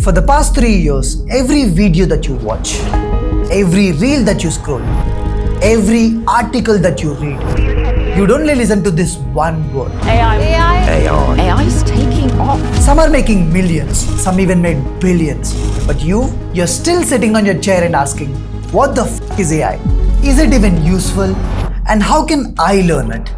For the past 3 years, every video that you watch, every reel that you scroll, every article that you read, you'd only listen to this one word. AI is taking off. Some are making millions, some even made billions. But you're still sitting on your chair and asking, what the f is AI? Is it even useful? And how can I learn it?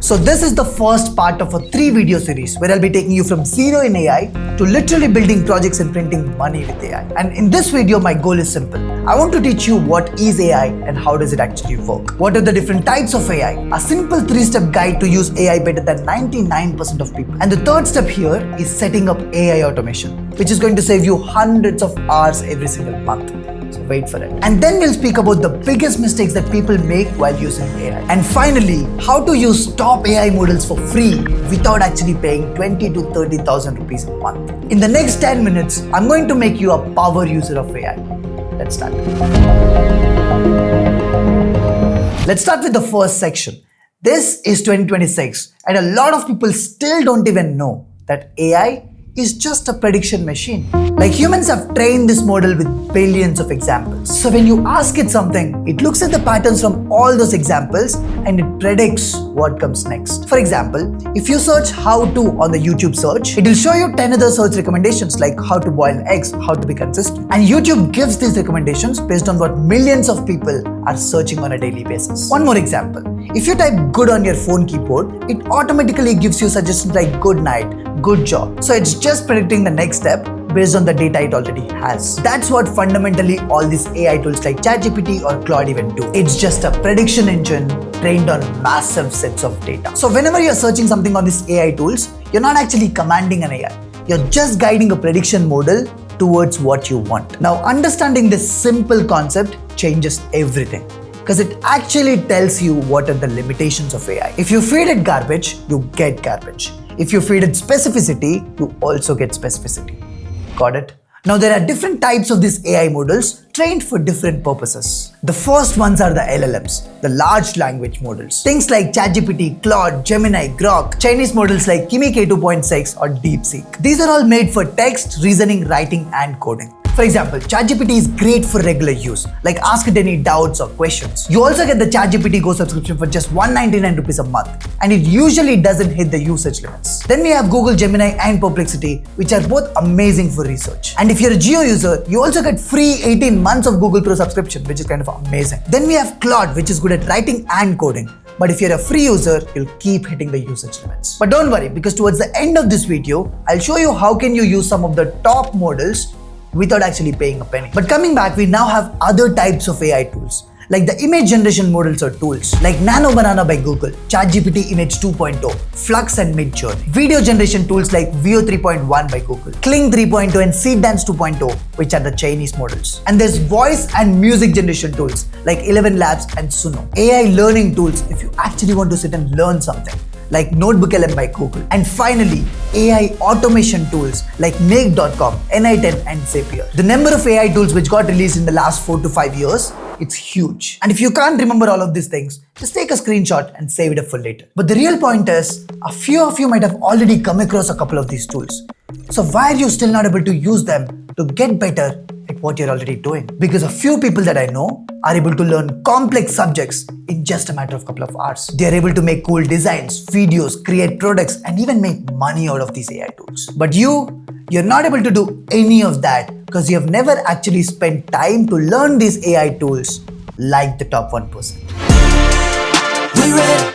So this is the first part of a 3-video series where I'll be taking you from zero in AI to literally building projects and printing money with AI. And in this video, my goal is simple. I want to teach you what is AI and how does it actually work. What are the different types of AI? A simple 3-step guide to use AI better than 99% of people. And the third step here is setting up AI automation, which is going to save you hundreds of hours every single month. So wait for it. And then we'll speak about the biggest mistakes that people make while using AI. And finally, how to use top AI models for free without actually paying 20 to 30,000 rupees a month. In the next 10 minutes, I'm going to make you a power user of AI. Let's start. Let's start with the first section. This is 2026 and a lot of people still don't even know that AI is just a prediction machine. Like humans have trained this model with billions of examples. So when you ask it something, it looks at the patterns from all those examples and it predicts what comes next. For example, if you search how to on the YouTube search, it will show you 10 other search recommendations like how to boil eggs, how to be consistent. And YouTube gives these recommendations based on what millions of people are searching on a daily basis. One more example. If you type good on your phone keyboard, it automatically gives you suggestions like good night, good job. So it's just predicting the next step based on the data it already has. That's what fundamentally all these AI tools like ChatGPT or Claude even do. It's just a prediction engine trained on massive sets of data. So whenever you're searching something on these AI tools, you're not actually commanding an AI. You're just guiding a prediction model towards what you want. Now, understanding this simple concept changes everything, because it actually tells you what are the limitations of AI. If you feed it garbage, you get garbage. If you feed it specificity, you also get specificity. Got it? Now there are different types of these AI models trained for different purposes. The first ones are the LLMs, the large language models. Things like ChatGPT, Claude, Gemini, Grok, Chinese models like Kimi K2.6 or DeepSeek. These are all made for text, reasoning, writing and coding. For example, ChatGPT is great for regular use, like ask it any doubts or questions. You also get the ChatGPT Go subscription for just 199 rupees a month, and it usually doesn't hit the usage limits. Then we have Google Gemini and Perplexity, which are both amazing for research. And if you're a Geo user, you also get free 18 months of Google Pro subscription, which is kind of amazing. Then we have Claude, which is good at writing and coding. But if you're a free user, you'll keep hitting the usage limits. But don't worry, because towards the end of this video, I'll show you how can you use some of the top models without actually paying a penny. But coming back, we now have other types of AI tools, like the image generation models or tools, like Nano Banana by Google, ChatGPT Image 2.0, Flux and Midjourney. Video generation tools like Veo 3.1 by Google, Kling 3.0 and Seedance 2.0, which are the Chinese models. And there's voice and music generation tools like 11 Labs and Suno. AI learning tools if you actually want to sit and learn something, like Notebook LM by Google. And finally, AI automation tools like Make.com, Ni10 and Zapier. The number of AI tools which got released in the last 4 to 5 years, it's huge. And if you can't remember all of these things, just take a screenshot and save it up for later. But the real point is, a few of you might have already come across a couple of these tools. So why are you still not able to use them to get better at what you're already doing? Because a few people that I know are able to learn complex subjects in just a matter of a couple of hours. They're able to make cool designs, videos, create products, and even make money out of these AI tools. But you're not able to do any of that because you have never actually spent time to learn these AI tools like the top 1%.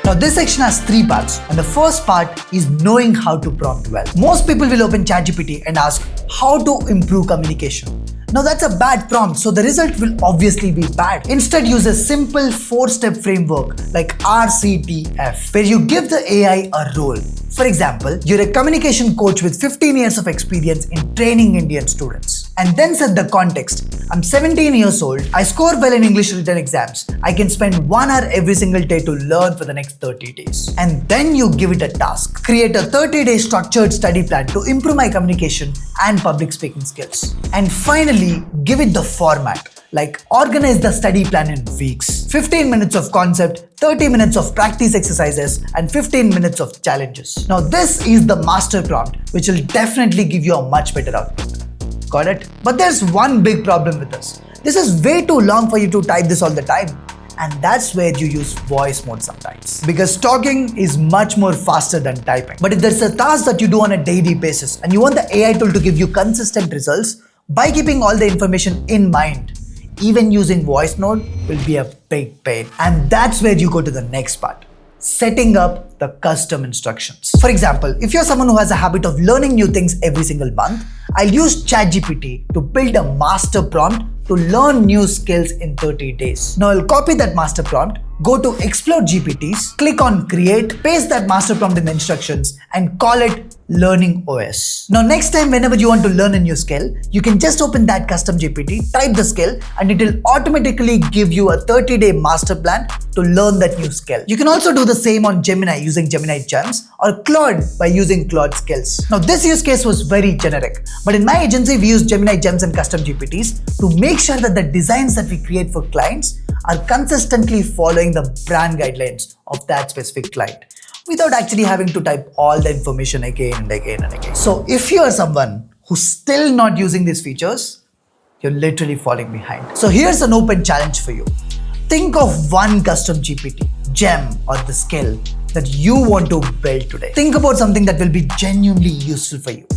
Now this section has 3 parts, and the first part is knowing how to prompt well. Most people will open ChatGPT and ask how to improve communication. Now that's a bad prompt, so the result will obviously be bad. Instead, use a simple 4-step framework like RCTF, where you give the AI a role. For example, you're a communication coach with 15 years of experience in training Indian students. And then set the context. I'm 17 years old, I score well in English written exams. I can spend 1 hour every single day to learn for the next 30 days. And then you give it a task. Create a 30-day structured study plan to improve my communication and public speaking skills. And finally, give it the format. Like organize the study plan in weeks. 15 minutes of concept, 30 minutes of practice exercises, and 15 minutes of challenges. Now this is the master prompt, which will definitely give you a much better output. Got it? But there's one big problem with this. This is way too long for you to type this all the time. And that's where you use voice mode sometimes. Because talking is much more faster than typing. But if there's a task that you do on a daily basis and you want the AI tool to give you consistent results by keeping all the information in mind, even using voice mode will be a big pain. And that's where you go to the next part. Setting up the custom instructions. For example, if you're someone who has a habit of learning new things every single month, I'll use ChatGPT to build a master prompt to learn new skills in 30 days. Now I'll copy that master prompt, go to Explore GPTs, click on Create, paste that master prompt in the instructions and call it Learning OS. Now next time whenever you want to learn a new skill, you can just open that CustomGPT, type the skill and it will automatically give you a 30-day master plan to learn that new skill. You can also do the same on Gemini using Gemini Gems or Claude by using Claude Skills. Now this use case was very generic, but in my agency we use Gemini Gems and CustomGPTs to make sure that the designs that we create for clients are consistently following the brand guidelines of that specific client without actually having to type all the information again and again and again. So if you are someone who's still not using these features, you're literally falling behind. So here's an open challenge for you. Think of one custom GPT, gem or the skill that you want to build today. Think about something that will be genuinely useful for you.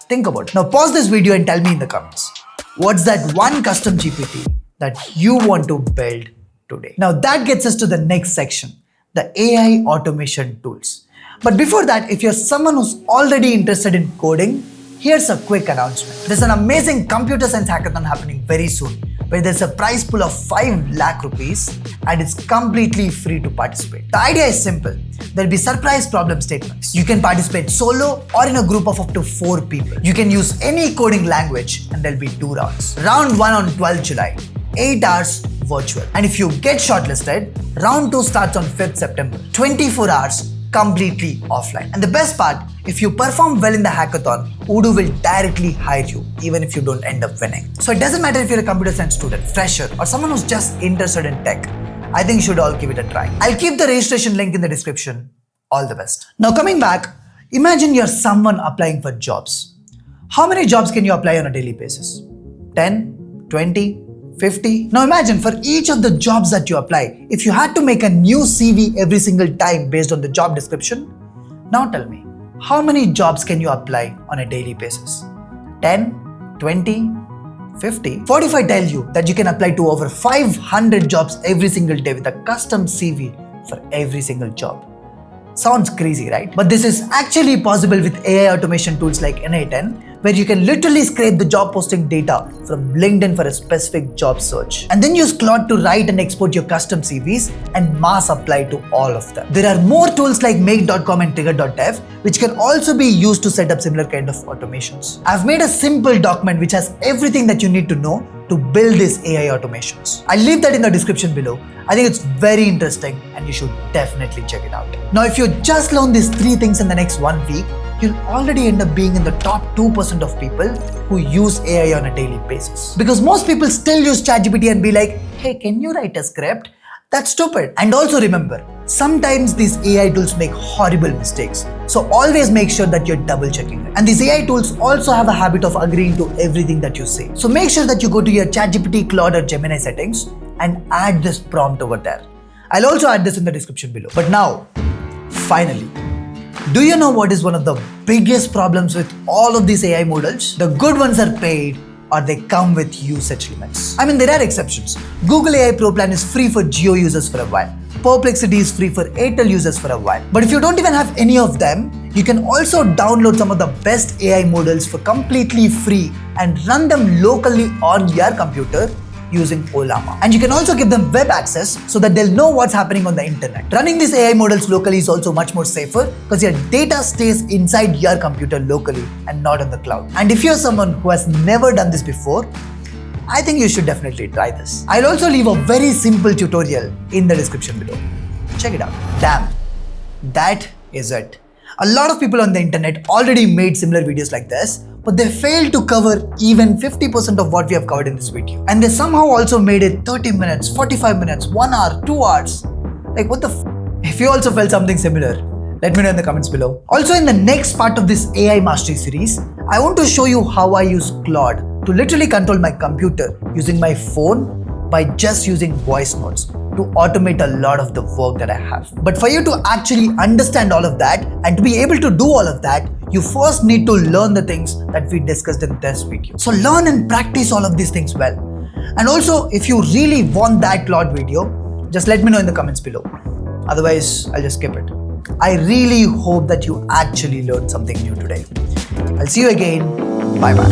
Think about it. Now pause this video and tell me in the comments. What's that one custom GPT that you want to build today? Now that gets us to the next section, the AI automation tools. But before that, if you're someone who's already interested in coding, here's a quick announcement. There's an amazing computer science hackathon happening very soon, where there's a prize pool of 5 lakh rupees and it's completely free to participate. The idea is simple. There'll be surprise problem statements. You can participate solo or in a group of up to 4 people. You can use any coding language and there'll be 2 rounds. Round 1 on 12th July, 8 hours virtual. And if you get shortlisted, round 2 starts on 5th September, 24 hours completely offline. And the best part, if you perform well in the hackathon, Odoo will directly hire you, even if you don't end up winning. So it doesn't matter if you're a computer science student, fresher, or someone who's just interested in tech. I think you should all give it a try. I'll keep the registration link in the description. All the best. Now coming back, imagine you're someone applying for jobs. How many jobs can you apply on a daily basis? 10, 20, 50? Now imagine for each of the jobs that you apply, if you had to make a new CV every single time based on the job description, now tell me, how many jobs can you apply on a daily basis? 10, 20, 50? What if I tell you that you can apply to over 500 jobs every single day with a custom CV for every single job? Sounds crazy, right? But this is actually possible with AI automation tools like NA10, where you can literally scrape the job posting data from LinkedIn for a specific job search. And then use Claude to write and export your custom CVs and mass apply to all of them. There are more tools like make.com and trigger.dev, which can also be used to set up similar kind of automations. I've made a simple document which has everything that you need to know to build these AI automations. I'll leave that in the description below. I think it's very interesting and you should definitely check it out. Now, if you just learn these 3 things in the next 1 week, you'll already end up being in the top 2% of people who use AI on a daily basis. Because most people still use ChatGPT and be like, hey, can you write a script? That's stupid. And also remember, sometimes these AI tools make horrible mistakes. So always make sure that you're double checking it. And these AI tools also have a habit of agreeing to everything that you say. So make sure that you go to your ChatGPT, Claude or Gemini settings and add this prompt over there. I'll also add this in the description below. But now, finally, do you know what is one of the biggest problems with all of these AI models? The good ones are paid or they come with usage limits. I mean, there are exceptions. Google AI Pro Plan is free for Jio users for a while. Perplexity is free for Airtel users for a while. But if you don't even have any of them, you can also download some of the best AI models for completely free and run them locally on your computer using Olama. And you can also give them web access so that they'll know what's happening on the internet. Running these AI models locally is also much more safer because your data stays inside your computer locally and not on the cloud. And if you're someone who has never done this before, I think you should definitely try this. I'll also leave a very simple tutorial in the description below. Check it out. Damn, that is it. A lot of people on the internet already made similar videos like this, but they failed to cover even 50% of what we have covered in this video. And they somehow also made it 30 minutes, 45 minutes, 1 hour, 2 hours. Like what the f? If you also felt something similar, let me know in the comments below. Also in the next part of this AI Mastery series, I want to show you how I use Claude to literally control my computer using my phone by just using voice notes to automate a lot of the work that I have. But for you to actually understand all of that and to be able to do all of that, you first need to learn the things that we discussed in this video. So learn and practice all of these things well. And also, if you really want that Claude video, just let me know in the comments below. Otherwise, I'll just skip it. I really hope that you actually learned something new today. I'll see you again. Bye bye.